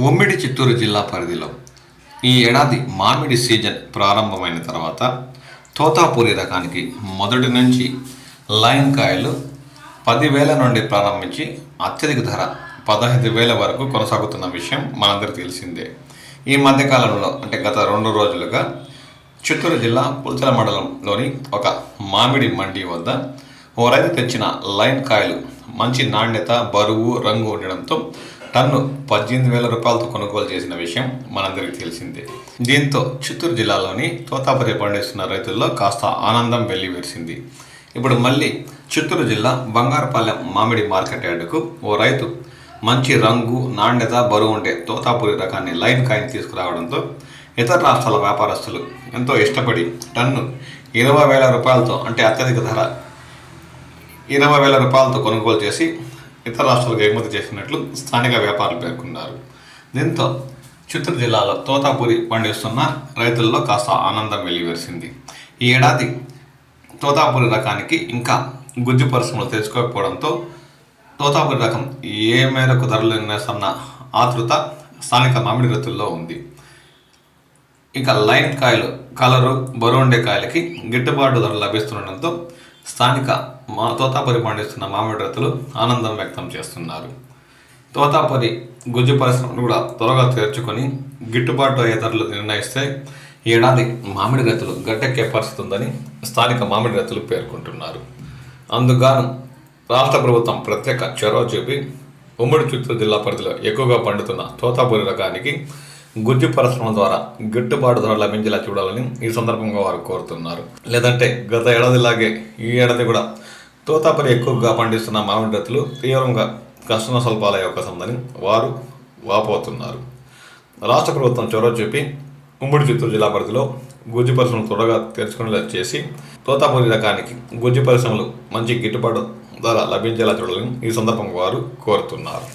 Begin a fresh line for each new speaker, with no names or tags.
ఉమ్మడి చిత్తూరు జిల్లా పరిధిలో ఈ ఏడాది మామిడి సీజన్ ప్రారంభమైన తర్వాత తోతాపూరి రకానికి మొదటి నుంచి లైన్ కాయలు 10,000 నుండి ప్రారంభించి అత్యధిక ధర 15,000 వరకు కొనసాగుతున్న విషయం మనందరికీ తెలిసిందే. ఈ మధ్యకాలంలో అంటే గత 2 రోజులుగా చిత్తూరు జిల్లా పుల్చల మండలంలోని ఒక మామిడి మండి వద్ద ఓ రైతు తెచ్చిన లైన్ కాయలు మంచి నాణ్యత, బరువు, రంగు ఉండడంతో టన్ను 18,000 రూపాయలతో కొనుగోలు చేసిన విషయం మనందరికీ తెలిసిందే. దీంతో చిత్తూరు జిల్లాలోని తోతాపూరి పండిస్తున్న రైతుల్లో కాస్త ఆనందం వెల్లివిరిసింది. ఇప్పుడు మళ్ళీ చిత్తూరు జిల్లా బంగారుపాలెం మామిడి మార్కెట్ యార్డుకు ఓ రైతు మంచి రంగు, నాణ్యత, బరువు ఉండే తోతాపూరి రకాన్ని లైన్ కాయని తీసుకురావడంతో ఇతర రాష్ట్రాల వ్యాపారస్తులు ఎంతో ఇష్టపడి టన్ను 20,000 రూపాయలతో అంటే అత్యధిక ధర 20,000 రూపాయలతో కొనుగోలు చేసి ఇతర రాష్ట్రాలకు ఎగుమతి చేసినట్లు స్థానిక వ్యాపారులు పేర్కొన్నారు. దీంతో చిత్తూరు జిల్లాలో తోతాపూరి పండిస్తున్న రైతుల్లో కాస్త ఆనందం వెల్లివిరిసింది. ఈ ఏడాది తోతాపూరి రకానికి ఇంకా గుజ్జు పరిశ్రమలు తెచ్చుకోకపోవడంతో తోతాపూరి రకం ఏ మేరకు ధరలు నిర్ణయిస్తున్న ఆతృత స్థానిక మామిడి రైతుల్లో ఉంది. ఇక లైన్ కాయలు కలరు, బరువు ఉండే కాయలకి గిట్టుబాటు ధరలు లభిస్తుండడంతో స్థానిక తోతాపూరి పండిస్తున్న మామిడి రైతులు ఆనందం వ్యక్తం చేస్తున్నారు. తోతాపూరి గుజ్జు పరిశ్రమను కూడా త్వరగా తెరుచుకొని గిట్టుబాటు అయ్యే ధరలు నిర్ణయిస్తే ఏడాది మామిడి రైతులు గట్టెక్కే పరిస్థితి ఉందని స్థానిక మామిడి రైతులు పేర్కొంటున్నారు. అందుగాను రాష్ట్ర ప్రభుత్వం ప్రత్యేక చొరవ చూపి ఉమ్మడి చిత్తూరు జిల్లా పరిధిలో ఎక్కువగా పండుతున్న తోతాపూరి రకానికి గుజ్జు పరిశ్రమ ద్వారా గిట్టుబాటు ధర లభించేలా చూడాలని ఈ సందర్భంగా వారు కోరుతున్నారు. లేదంటే గత ఏడాదిలాగే ఈ ఏడాది కూడా తోతాపూరి ఎక్కువగా పండిస్తున్న మామిడి రైతులు తీవ్రంగా కష్ట నష్టాలు పాలయ్యే అవకాశం ఉందని వారు వాపోతున్నారు. రాష్ట్ర ప్రభుత్వం చొరవ చూపి ఉమ్మడి చిత్తూరు జిల్లా పరిధిలో గుజ్జు పరిశ్రమలు త్వరగా తెరుచుకునేలా చేసి తోతాపూరి రకానికి గుజ్జు పరిశ్రమలు మంచి గిట్టుబాటు ధర లభించేలా చూడాలని ఈ సందర్భంగా వారు కోరుతున్నారు.